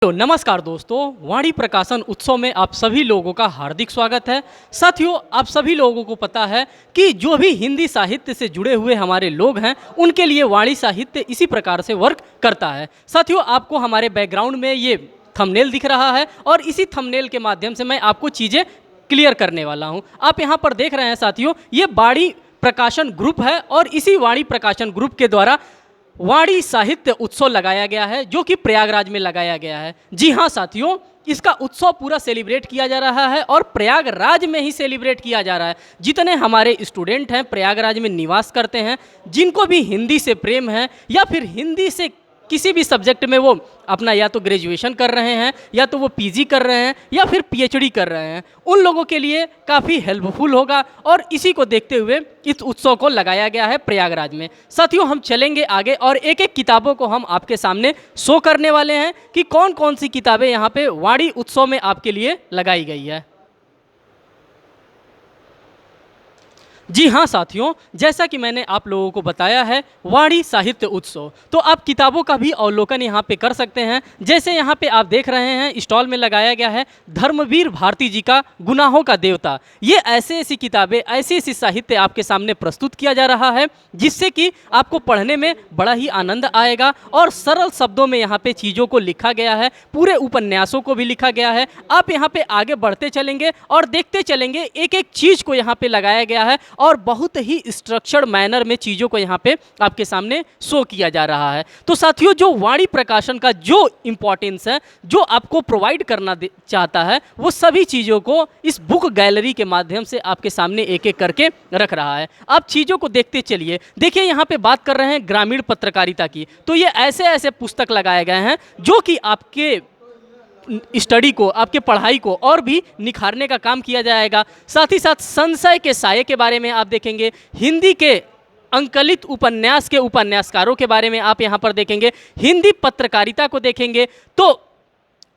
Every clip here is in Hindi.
तो नमस्कार दोस्तों, वाणी प्रकाशन उत्सव में आप सभी लोगों का हार्दिक स्वागत है। साथियों, आप सभी लोगों को पता है कि जो भी हिंदी साहित्य से जुड़े हुए हमारे लोग हैं उनके लिए वाणी साहित्य इसी प्रकार से वर्क करता है। साथियों, आपको हमारे बैकग्राउंड में ये थंबनेल दिख रहा है और इसी थंबनेल के माध्यम से मैं आपको चीज़ें क्लियर करने वाला हूँ। आप यहाँ पर देख रहे हैं साथियों, ये वाणी प्रकाशन ग्रुप है और इसी वाणी प्रकाशन ग्रुप के द्वारा वाणी साहित्य उत्सव लगाया गया है जो कि प्रयागराज में लगाया गया है। जी हाँ साथियों, इसका उत्सव पूरा सेलिब्रेट किया जा रहा है और प्रयागराज में ही सेलिब्रेट किया जा रहा है। जितने हमारे स्टूडेंट हैं प्रयागराज में निवास करते हैं, जिनको भी हिंदी से प्रेम है या फिर हिंदी से किसी भी सब्जेक्ट में वो अपना या तो ग्रेजुएशन कर रहे हैं या तो वो पीजी कर रहे हैं या फिर पीएचडी कर रहे हैं, उन लोगों के लिए काफ़ी हेल्पफुल होगा और इसी को देखते हुए इस उत्सव को लगाया गया है प्रयागराज में। साथियों, हम चलेंगे आगे और एक एक किताबों को हम आपके सामने शो करने वाले हैं कि कौन कौन सी किताबें यहाँ पे वाणी उत्सव में आपके लिए लगाई गई है। जी हाँ साथियों, जैसा कि मैंने आप लोगों को बताया है वाणी साहित्य उत्सव, तो आप किताबों का भी अवलोकन यहाँ पे कर सकते हैं। जैसे यहाँ पे आप देख रहे हैं स्टॉल में लगाया गया है धर्मवीर भारती जी का गुनाहों का देवता। ये ऐसी किताबें, ऐसी साहित्य आपके सामने प्रस्तुत किया जा रहा है जिससे कि आपको पढ़ने में बड़ा ही आनंद आएगा और सरल शब्दों में यहाँ पे चीज़ों को लिखा गया है, पूरे उपन्यासों को भी लिखा गया है। आप यहाँ पे आगे बढ़ते चलेंगे और देखते चलेंगे, एक एक चीज़ को यहाँ पे लगाया गया है और बहुत ही स्ट्रक्चर्ड मैनर में चीज़ों को यहाँ पे आपके सामने शो किया जा रहा है। तो साथियों, जो वाणी प्रकाशन का जो इम्पोर्टेंस है, जो आपको प्रोवाइड करना चाहता है, वो सभी चीज़ों को इस बुक गैलरी के माध्यम से आपके सामने एक एक करके रख रहा है। आप चीज़ों को देखते चलिए। देखिए, यहाँ पे बात कर रहे हैं ग्रामीण पत्रकारिता की, तो ये ऐसे पुस्तक लगाए गए हैं जो कि आपके स्टडी को, आपके पढ़ाई को और भी निखारने का काम किया जाएगा। साथ ही साथ संशय के साये के बारे में आप देखेंगे, हिंदी के अंकलित उपन्यास के उपन्यासकारों के बारे में आप यहाँ पर देखेंगे, हिंदी पत्रकारिता को देखेंगे। तो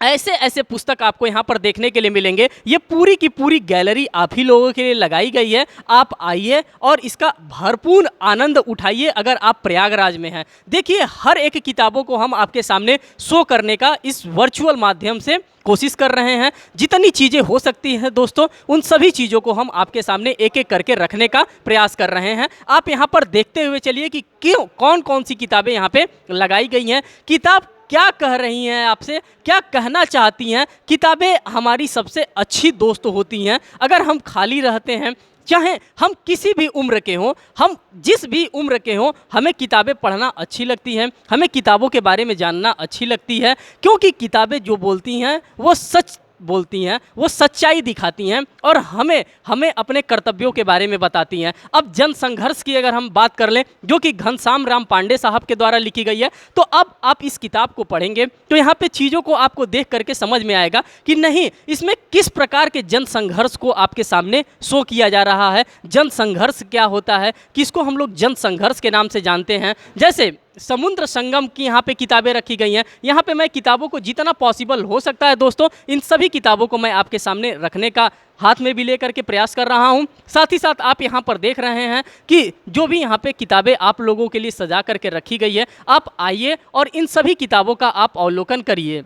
ऐसे पुस्तक आपको यहाँ पर देखने के लिए मिलेंगे। ये पूरी की पूरी गैलरी आप ही लोगों के लिए लगाई गई है। आप आइए और इसका भरपूर आनंद उठाइए अगर आप प्रयागराज में हैं। देखिए, हर एक किताबों को हम आपके सामने शो करने का इस वर्चुअल माध्यम से कोशिश कर रहे हैं। जितनी चीज़ें हो सकती हैं दोस्तों, उन सभी चीज़ों को हम आपके सामने एक एक करके रखने का प्रयास कर रहे हैं। आप यहाँ पर देखते हुए चलिए कि क्यों, कौन कौन सी किताबें यहाँ पे लगाई गई हैं। किताब क्या कह रही हैं आपसे, क्या कहना चाहती हैं। किताबें हमारी सबसे अच्छी दोस्त होती हैं। अगर हम खाली रहते हैं, चाहे हम किसी भी उम्र के हों, हम जिस भी उम्र के हों, हमें किताबें पढ़ना अच्छी लगती हैं, हमें किताबों के बारे में जानना अच्छी लगती है, क्योंकि किताबें जो बोलती हैं वो सच बोलती हैं, वो सच्चाई दिखाती हैं और हमें अपने कर्तव्यों के बारे में बताती हैं। अब जन संघर्ष की अगर हम बात कर लें, जो कि घनश्याम राम पांडे साहब के द्वारा लिखी गई है, तो अब आप इस किताब को पढ़ेंगे तो यहाँ पे चीज़ों को आपको देख करके समझ में आएगा कि नहीं, इसमें किस प्रकार के जन संघर्ष को आपके सामने शो किया जा रहा है। जन संघर्ष क्या होता है, किसको हम लोग जन संघर्ष के नाम से जानते हैं। जैसे समुद्र संगम की यहाँ पे किताबें रखी गई हैं। यहाँ पे मैं किताबों को जितना पॉसिबल हो सकता है दोस्तों, इन सभी किताबों को मैं आपके सामने रखने का हाथ में भी लेकर के प्रयास कर रहा हूँ। साथ ही साथ आप यहाँ पर देख रहे हैं कि जो भी यहाँ पे किताबें आप लोगों के लिए सजा करके रखी गई है, आप आइए और इन सभी किताबों का आप अवलोकन करिए।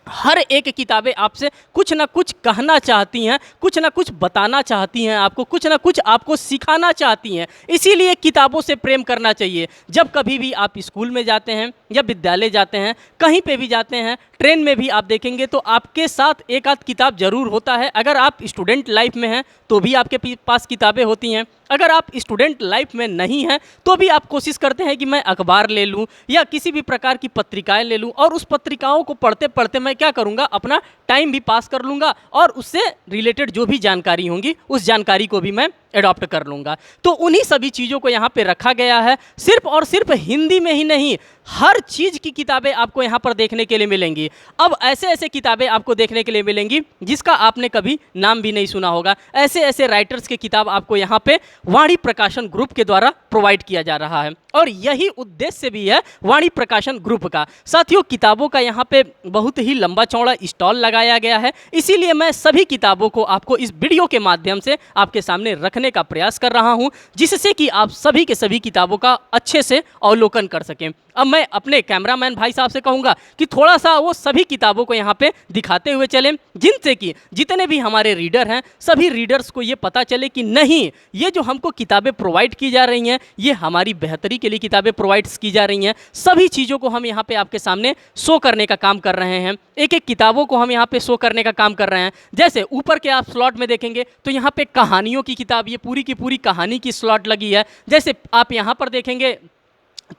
हर एक किताबें आपसे कुछ ना कुछ कहना चाहती हैं, कुछ ना कुछ बताना चाहती हैं, आपको कुछ ना कुछ आपको सिखाना चाहती हैं। इसीलिए किताबों से प्रेम करना चाहिए। जब कभी भी आप स्कूल में जाते हैं या विद्यालय जाते हैं, कहीं पे भी जाते हैं, ट्रेन में भी आप देखेंगे तो आपके साथ एक आध किताब जरूर होता है। अगर आप स्टूडेंट लाइफ में हैं तो भी आपके पास किताबें होती हैं। अगर आप स्टूडेंट लाइफ में नहीं हैं तो भी आप कोशिश करते हैं कि मैं अखबार ले लूं या किसी भी प्रकार की पत्रिकाएं ले लूं और उस पत्रिकाओं को पढ़ते पढ़ते मैं क्या करूंगा, अपना टाइम भी पास कर लूँगा और उससे रिलेटेड जो भी जानकारी होंगी उस जानकारी को भी मैं एडॉप्ट कर लूँगा। तो उन्हीं सभी चीज़ों को यहाँ पे रखा गया है। सिर्फ और सिर्फ हिंदी में ही नहीं, हर चीज़ की किताबें आपको यहाँ पर देखने के लिए मिलेंगी। अब ऐसे किताबें आपको देखने के लिए मिलेंगी जिसका आपने कभी नाम भी नहीं सुना होगा। ऐसे राइटर्स की किताब आपको यहाँ पे वाणी प्रकाशन ग्रुप के द्वारा प्रोवाइड किया जा रहा है। और यही उद्देश्य भी है वाणी प्रकाशन ग्रुप का। साथियों, किताबों का यहाँ पे बहुत ही लंबा चौड़ा स्टॉल लगाया गया है, इसीलिए मैं सभी किताबों को आपको इस वीडियो के माध्यम से आपके सामने रखने का प्रयास कर रहा हूँ, जिससे कि आप सभी के सभी किताबों का अच्छे से अवलोकन कर सकें। अब मैं अपने कैमरामैन भाई साहब से कहूँगा कि थोड़ा सा वो सभी किताबों को यहाँ पे दिखाते हुए चलें, जिनसे कि जितने भी हमारे रीडर हैं सभी रीडर्स को ये पता चले कि नहीं, ये जो हमको किताबें प्रोवाइड की जा रही हैं ये हमारी बेहतरी के लिए किताबें प्रोवाइड की जा रही हैं। सभी चीज़ों को हम यहाँ पे आपके सामने शो करने का काम कर रहे हैं, एक एक किताबों को हम यहाँ पे शो करने का काम कर रहे हैं। जैसे ऊपर के आप स्लॉट में देखेंगे तो यहाँ पे कहानियों की किताब, ये पूरी की पूरी कहानी की स्लॉट लगी है। जैसे आप यहाँ पर देखेंगे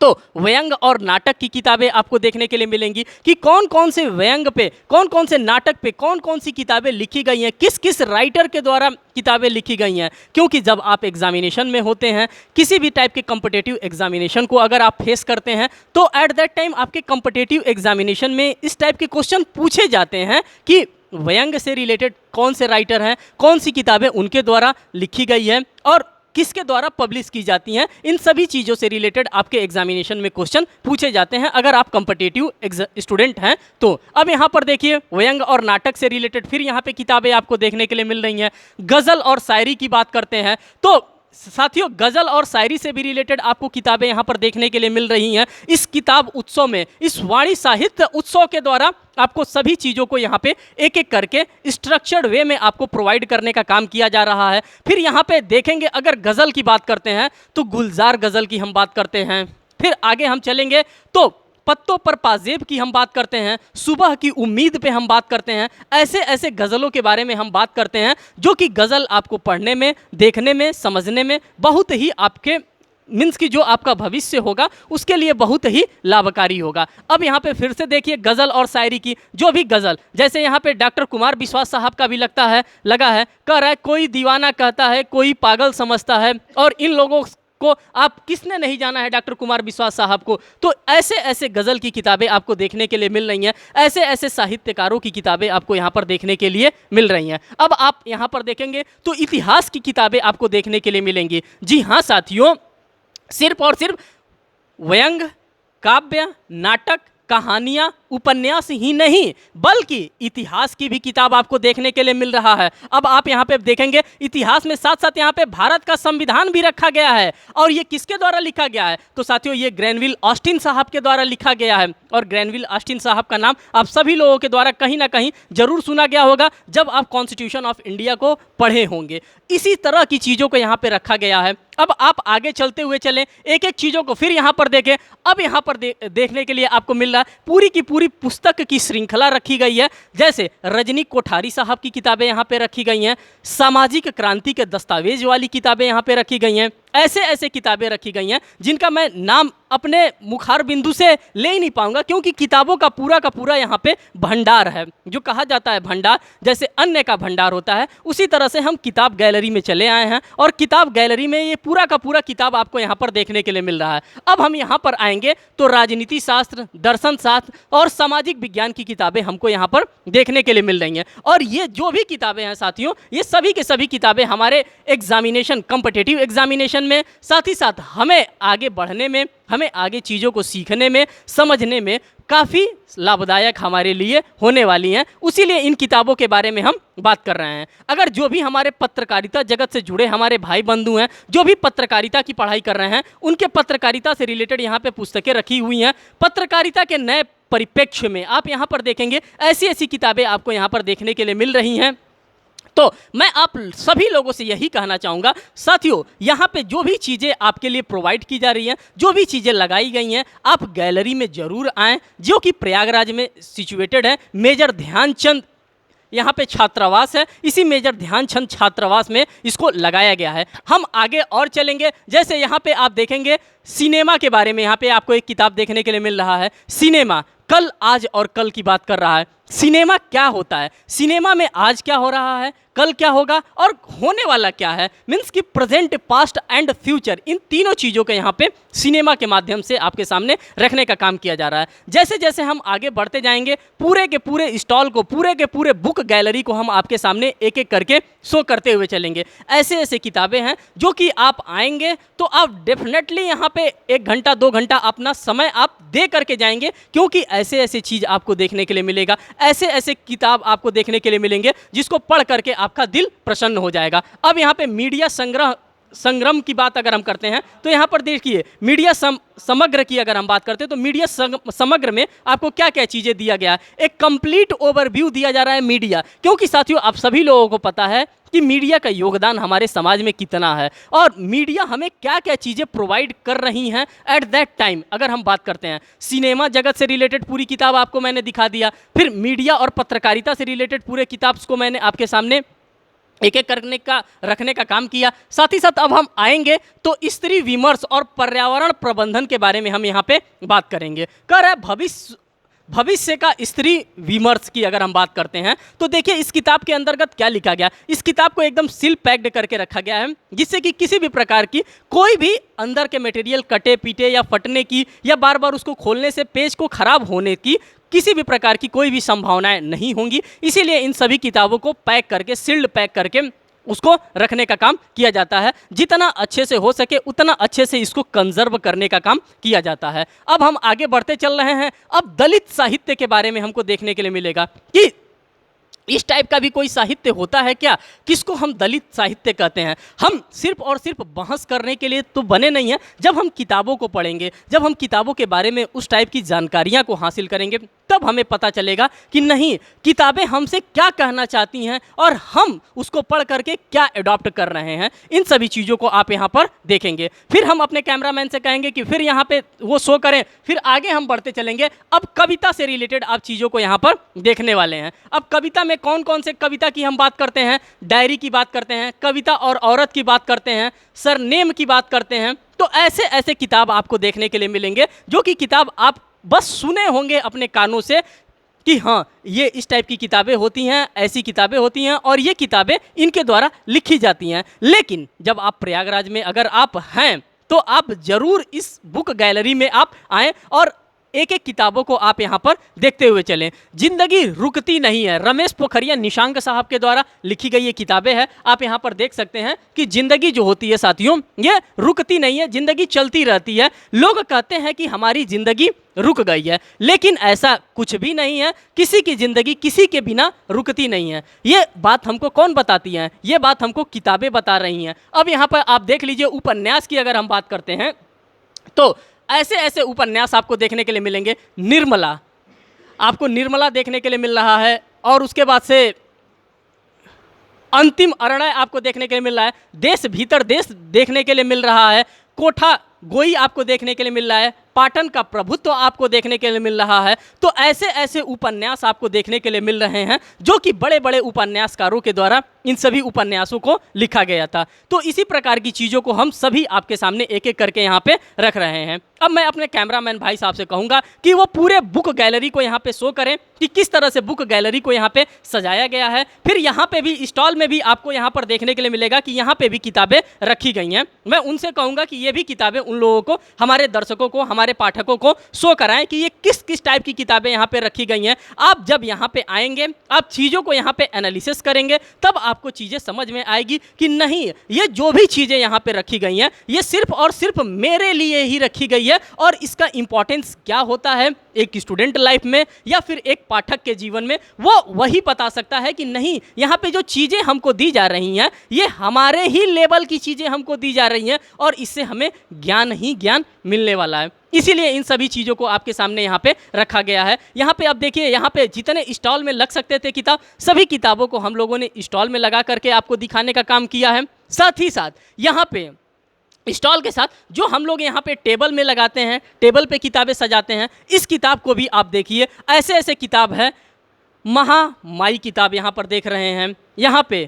तो व्यंग और नाटक की किताबें आपको देखने के लिए मिलेंगी कि कौन कौन से व्यंग पे, कौन कौन से नाटक पे, कौन कौन सी किताबें लिखी गई हैं, किस किस राइटर के द्वारा किताबें लिखी गई हैं। क्योंकि जब आप एग्जामिनेशन में होते हैं, किसी भी टाइप के कॉम्पिटिटिव एग्जामिनेशन को अगर आप फेस करते हैं, तो एट दैट टाइम आपके कॉम्पिटिटिव एग्जामिनेशन में इस टाइप के क्वेश्चन पूछे जाते हैं कि व्यंग से रिलेटेड कौन से राइटर हैं, कौन सी किताबें उनके द्वारा लिखी गई हैं और किसके द्वारा पब्लिश की जाती हैं। इन सभी चीज़ों से रिलेटेड आपके एग्जामिनेशन में क्वेश्चन पूछे जाते हैं अगर आप कॉम्पिटिटिव स्टूडेंट हैं तो। अब यहाँ पर देखिए व्यंग और नाटक से रिलेटेड फिर यहाँ पे किताबें आपको देखने के लिए मिल रही हैं। गज़ल और शायरी की बात करते हैं तो साथियों, गज़ल और शायरी से भी रिलेटेड आपको किताबें यहाँ पर देखने के लिए मिल रही हैं। इस किताब उत्सव में, इस वाणी साहित्य उत्सव के द्वारा आपको सभी चीज़ों को यहाँ पे एक एक करके स्ट्रक्चर्ड वे में आपको प्रोवाइड करने का काम किया जा रहा है। फिर यहाँ पे देखेंगे अगर गज़ल की बात करते हैं तो गुलजार गज़ल की हम बात करते हैं। फिर आगे हम चलेंगे तो पत्तों पर पाजेब की हम बात करते हैं, सुबह की उम्मीद पे हम बात करते हैं। ऐसे ऐसे गज़लों के बारे में हम बात करते हैं जो कि गज़ल आपको पढ़ने में, देखने में, समझने में बहुत ही आपके मीन्स की जो आपका भविष्य होगा उसके लिए बहुत ही लाभकारी होगा। अब यहाँ पे फिर से देखिए गज़ल और शायरी की जो भी गज़ल, जैसे यहाँ पे डॉक्टर कुमार विश्वास साहब का भी लगा है, कह रहा है कोई दीवाना कहता है, कोई पागल समझता है, और इन लोगों को आप किसने नहीं जाना है डॉक्टर कुमार विश्वास साहब को। तो ऐसे ऐसे गज़ल की किताबें आपको देखने के लिए मिल रही हैं, ऐसे ऐसे साहित्यकारों की किताबें आपको यहाँ पर देखने के लिए मिल रही हैं। अब आप यहाँ पर देखेंगे तो इतिहास की किताबें आपको देखने के लिए मिलेंगी। जी हाँ साथियों, सिर्फ और सिर्फ व्यंग, काव्य, नाटक, कहानियाँ, उपन्यास ही नहीं बल्कि इतिहास की भी किताब आपको देखने के लिए मिल रहा है। अब आप यहाँ पे देखेंगे इतिहास में साथ साथ यहाँ पे भारत का संविधान भी रखा गया है, और ये किसके द्वारा लिखा गया है तो साथियों ये ग्रैनविल ऑस्टिन साहब के द्वारा लिखा गया है। और ग्रैनविल ऑस्टिन साहब का नाम आप सभी लोगों के द्वारा कहीं ना कहीं जरूर सुना गया होगा जब आप कॉन्स्टिट्यूशन ऑफ इंडिया को पढ़े होंगे। इसी तरह की चीज़ों को यहाँ पे रखा गया है। अब आप आगे चलते हुए चलें, एक एक चीज़ों को फिर यहाँ पर देखें। अब यहाँ पर देखने के लिए आपको मिल रहा है पूरी की पूरी पुस्तक की श्रृंखला रखी गई है। जैसे रजनी कोठारी साहब की किताबें यहाँ पे रखी गई हैं, सामाजिक क्रांति के दस्तावेज वाली किताबें यहाँ पे रखी गई हैं। ऐसे ऐसे किताबें रखी गई हैं जिनका मैं नाम अपने मुखार बिंदु से ले ही नहीं पाऊंगा, क्योंकि किताबों का पूरा यहाँ पे भंडार है। जो कहा जाता है भंडार, जैसे अन्न का भंडार होता है, उसी तरह से हम किताब गैलरी में चले आए हैं और किताब गैलरी में ये पूरा का पूरा किताब आपको यहाँ पर देखने के लिए मिल रहा है। अब हम यहाँ पर आएंगे तो राजनीति शास्त्र, दर्शन शास्त्र और सामाजिक विज्ञान की किताबें हमको यहाँ पर देखने के लिए मिल रही हैं। और ये जो भी किताबें हैं साथियों, ये सभी के सभी किताबें हमारे एग्जामिनेशन, कॉम्पिटिटिव एग्जामिनेशन में, साथ ही साथ हमें आगे बढ़ने में, हमें आगे चीज़ों को सीखने में, समझने में काफ़ी लाभदायक हमारे लिए होने वाली हैं। उसीलिए इन किताबों के बारे में हम बात कर रहे हैं। अगर जो भी हमारे पत्रकारिता जगत से जुड़े हमारे भाई बंधु हैं, जो भी पत्रकारिता की पढ़ाई कर रहे हैं, उनके पत्रकारिता से रिलेटेड यहाँ पे पुस्तकें रखी हुई हैं। पत्रकारिता के नए परिप्रेक्ष्य में आप यहाँ पर देखेंगे ऐसी ऐसी किताबें आपको यहाँ पर देखने के लिए मिल रही हैं। तो मैं आप सभी लोगों से यही कहना चाहूँगा साथियों, यहाँ पे जो भी चीज़ें आपके लिए प्रोवाइड की जा रही हैं, जो भी चीज़ें लगाई गई हैं, आप गैलरी में ज़रूर आएँ, जो कि प्रयागराज में सिचुएटेड है। मेजर ध्यानचंद यहाँ पे छात्रावास है, इसी मेजर ध्यानचंद छात्रावास में इसको लगाया गया है। हम आगे और चलेंगे, जैसे यहाँ पे आप देखेंगे सिनेमा के बारे में यहाँ पे आपको एक किताब देखने के लिए मिल रहा है। सिनेमा कल, आज और कल की बात कर रहा है। सिनेमा क्या होता है, सिनेमा में आज क्या हो रहा है, कल क्या होगा और होने वाला क्या है, मीन्स कि प्रेजेंट, पास्ट एंड फ्यूचर, इन तीनों चीज़ों को यहाँ पे सिनेमा के माध्यम से आपके सामने रखने का काम किया जा रहा है। जैसे जैसे हम आगे बढ़ते जाएंगे, पूरे के पूरे स्टॉल को, पूरे के पूरे बुक गैलरी को हम आपके सामने एक एक करके शो करते हुए चलेंगे। ऐसे ऐसे किताबें हैं जो कि आप आएंगे तो आप डेफिनेटली यहाँ पे 1 घंटा 2 घंटा अपना समय आप दे करके जाएंगे, क्योंकि ऐसे ऐसे चीज़ आपको देखने के लिए मिलेगा, ऐसे ऐसे किताब आपको देखने के लिए मिलेंगे जिसको पढ़ करके आपका दिल प्रसन्न हो जाएगा। अब यहाँ पे मीडिया संग्रम की बात अगर हम करते हैं तो यहाँ पर देखिए, मीडिया समग्र की अगर हम बात करते हैं तो मीडिया समग्र में आपको क्या क्या चीज़ें दिया गया है, एक कंप्लीट ओवरव्यू दिया जा रहा है मीडिया। क्योंकि साथियों आप सभी लोगों को पता है कि मीडिया का योगदान हमारे समाज में कितना है और मीडिया हमें क्या क्या चीज़ें प्रोवाइड कर रही हैं एट दैट टाइम। अगर हम बात करते हैं सिनेमा जगत से रिलेटेड पूरी किताब आपको मैंने दिखा दिया, फिर मीडिया और पत्रकारिता से रिलेटेड पूरे किताब को मैंने आपके सामने एक एक करने का रखने का काम किया। साथ ही साथ अब हम आएंगे तो स्त्री विमर्श और पर्यावरण प्रबंधन के बारे में हम यहाँ पे बात करेंगे। कह रहा है भविष्य का स्त्री विमर्श की अगर हम बात करते हैं तो देखिए इस किताब के अंतर्गत क्या लिखा गया। इस किताब को एकदम सील पैक्ड करके रखा गया है, जिससे कि किसी भी प्रकार की कोई भी अंदर के मटेरियल कटे पीटे या फटने की या बार बार उसको खोलने से पेज को खराब होने की किसी भी प्रकार की कोई भी संभावनाएं नहीं होंगी। इसीलिए इन सभी किताबों को पैक करके, सील्ड पैक करके उसको रखने का काम किया जाता है। जितना अच्छे से हो सके उतना अच्छे से इसको कंजर्व करने का काम किया जाता है। अब हम आगे बढ़ते चल रहे हैं। अब दलित साहित्य के बारे में हमको देखने के लिए मिलेगा कि इस टाइप का भी कोई साहित्य होता है क्या, किसको हम दलित साहित्य कहते हैं। हम सिर्फ और सिर्फ बहस करने के लिए तो बने नहीं हैं। जब हम किताबों को पढ़ेंगे, जब हम किताबों के बारे में उस टाइप की जानकारियां को हासिल करेंगे, तब हमें पता चलेगा कि नहीं, किताबें हमसे क्या कहना चाहती हैं और हम उसको पढ़ करके क्या अडॉप्ट कर रहे हैं। इन सभी चीज़ों को आप यहाँ पर देखेंगे। फिर हम अपने कैमरामैन से कहेंगे कि फिर यहाँ पे वो शो करें। फिर आगे हम बढ़ते चलेंगे। अब कविता से रिलेटेड आप चीज़ों को यहाँ पर देखने वाले हैं। अब कविता में कौन कौन से कविता की हम बात करते हैं, डायरी की बात करते हैं, कविता और औरत की बात करते हैं, सरनेम की बात करते हैं। तो ऐसे ऐसे किताब आपको देखने के लिए मिलेंगे जो कि किताब आप बस सुने होंगे अपने कानों से कि हाँ ये इस टाइप की किताबें होती हैं, ऐसी किताबें होती हैं और ये किताबें इनके द्वारा लिखी जाती हैं। लेकिन जब आप प्रयागराज में अगर आप हैं तो आप ज़रूर इस बुक गैलरी में आप आएँ और एक एक किताबों को आप यहाँ पर देखते हुए चलें। जिंदगी रुकती नहीं है, रमेश पोखरिया निशंक साहब के द्वारा लिखी गई ये किताबें हैं। आप यहाँ पर देख सकते हैं कि जिंदगी जो होती है साथियों, ये रुकती नहीं है, जिंदगी चलती रहती है। लोग कहते हैं कि हमारी जिंदगी रुक गई है, लेकिन ऐसा कुछ भी नहीं है। किसी की जिंदगी किसी के बिना रुकती नहीं है। ये बात हमको कौन बताती है? ये बात हमको किताबें बता रही हैं। अब यहाँ पर आप देख लीजिए, उपन्यास की अगर हम बात करते हैं तो ऐसे ऐसे उपन्यास आपको देखने के लिए मिलेंगे। निर्मला, आपको निर्मला देखने के लिए मिल रहा है और उसके बाद से अंतिम अरणय आपको देखने के लिए मिल रहा है। देश भीतर देश देखने के लिए मिल रहा है। कोठा गोई आपको देखने के लिए मिल रहा है। पाटन का प्रभुत्व आपको देखने के लिए मिल रहा है। तो ऐसे ऐसे उपन्यास आपको देखने के लिए मिल रहे हैं जो कि बड़े बड़े उपन्यासकारों के द्वारा इन सभी उपन्यासों को लिखा गया था। तो इसी प्रकार की चीज़ों को हम सभी आपके सामने एक एक करके यहाँ पे रख रहे हैं। अब मैं अपने कैमरामैन भाई साहब से कहूँगा कि वो पूरे बुक गैलरी को यहाँ पे शो करें कि किस तरह से बुक गैलरी को यहाँ पे सजाया गया है। फिर यहाँ पे भी स्टॉल में भी आपको यहाँ पर देखने के लिए मिलेगा कि यहाँ पे भी किताबें रखी गई हैं। मैं उनसे कहूँगा कि ये भी किताबें उन लोगों को, हमारे दर्शकों को, हमारे पाठकों को शो कराएं कि ये किस किस टाइप की किताबें यहाँ पे रखी गई हैं। आप जब यहाँ पे आएंगे, आप चीज़ों को यहाँ पे एनालिसिस करेंगे, तब आपको चीज़ें समझ में आएगी कि नहीं, ये जो भी चीज़ें यहाँ पे रखी गई हैं ये सिर्फ और सिर्फ मेरे लिए ही रखी गई है और इसका इंपॉर्टेंस क्या होता है एक स्टूडेंट लाइफ में या फिर एक पाठक के जीवन में, वो वही बता सकता है कि नहीं, यहाँ पे जो चीज़ें हमको दी जा रही हैं ये हमारे ही लेवल की चीज़ें हमको दी जा रही हैं और इससे हमें ज्ञान ही ज्ञान मिलने वाला है। इसीलिए इन सभी चीज़ों को आपके सामने यहाँ पे रखा गया है। यहाँ पे आप देखिए, यहाँ पे जितने स्टॉल में लग सकते थे किताब, सभी किताबों को हम लोगों ने स्टॉल में लगा करके आपको दिखाने का काम किया है। साथ ही साथ यहाँ पे स्टॉल के साथ जो हम लोग यहाँ पे टेबल में लगाते हैं, टेबल पे किताबें सजाते हैं, इस किताब को भी आप देखिए। ऐसे ऐसे किताब है, महामाई किताब यहाँ पर देख रहे हैं। यहाँ पे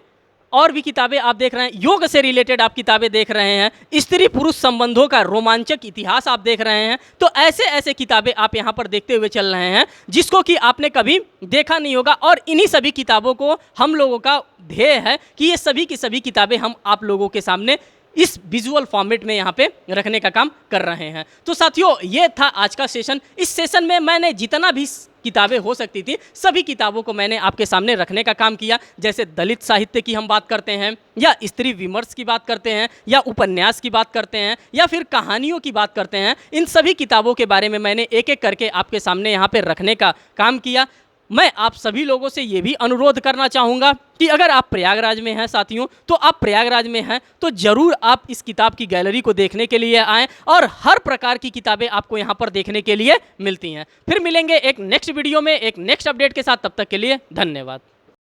और भी किताबें आप देख रहे हैं, योग से रिलेटेड आप किताबें देख रहे हैं, स्त्री पुरुष संबंधों का रोमांचक इतिहास आप देख रहे हैं। तो ऐसे ऐसे किताबें आप यहाँ पर देखते हुए चल रहे हैं जिसको कि आपने कभी देखा नहीं होगा। और इन्हीं सभी किताबों को हम लोगों का ध्येय है कि ये सभी की सभी किताबें हम आप लोगों के सामने इस विजुअल फॉर्मेट में यहाँ पे रखने का काम कर रहे हैं। तो साथियों, ये था आज का सेशन। इस सेशन में मैंने जितना भी किताबें हो सकती थी सभी किताबों को मैंने आपके सामने रखने का काम किया। जैसे दलित साहित्य की हम बात करते हैं, या स्त्री विमर्श की बात करते हैं, या उपन्यास की बात करते हैं, या फिर कहानियों की बात करते हैं, इन सभी किताबों के बारे में मैंने एक एक करके आपके सामने यहाँ पे रखने का काम किया। मैं आप सभी लोगों से ये भी अनुरोध करना चाहूँगा कि अगर आप प्रयागराज में हैं साथियों, तो आप प्रयागराज में हैं तो ज़रूर आप इस किताब की गैलरी को देखने के लिए आएँ, और हर प्रकार की किताबें आपको यहाँ पर देखने के लिए मिलती हैं। फिर मिलेंगे एक नेक्स्ट वीडियो में एक नेक्स्ट अपडेट के साथ, तब तक के लिए धन्यवाद।